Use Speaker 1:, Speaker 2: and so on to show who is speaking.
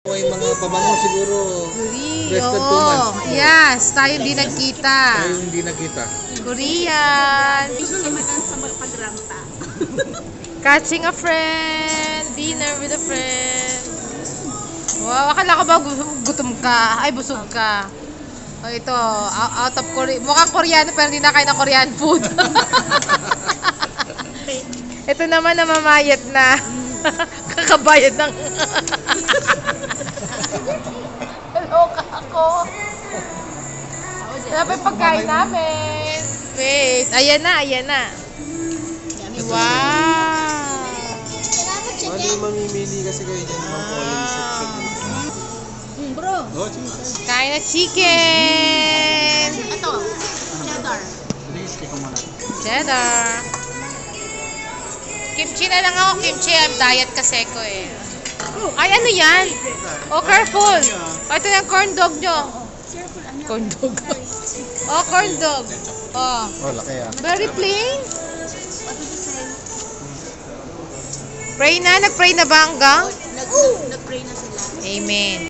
Speaker 1: May mga pabango siguro. Less than 2
Speaker 2: Oo.
Speaker 1: months.
Speaker 2: Yes, tayo hindi nagkita.
Speaker 1: Tayo hindi nakita.
Speaker 2: Korean.
Speaker 3: Gusto naman sa pagramta.
Speaker 2: Catching a friend. Dinner with a friend. Wow, akala ko ba gutom ka? Ay, busog ka. O ito, out of Korea. Mukhang Koreano pero hindi na kain ng Korean food. Ito naman namamayat na. Kakabayad ng... Naloka ako. Ano pa yung pagkain namin? Wait, ayan na, ayan na. Wow!
Speaker 1: Ano yung mamimili kasi kayo dyan?
Speaker 3: Bro,
Speaker 1: Oh,
Speaker 2: Kain na chicken!
Speaker 3: ito. Cheddar.
Speaker 2: Cheddar. Kimchi na lang ako. Kimchi, I'm diet kasi ko eh. Ay, ano yan? Oh, careful. Oh, ito yung corn dog nyo. Corn dog. Oh, corn dog. Oh,
Speaker 1: laki ah.
Speaker 2: very plain.
Speaker 3: What did you say?
Speaker 2: Pray na. Nag-pray na ba hanggang?
Speaker 3: Nag-pray na sila.
Speaker 2: Amen.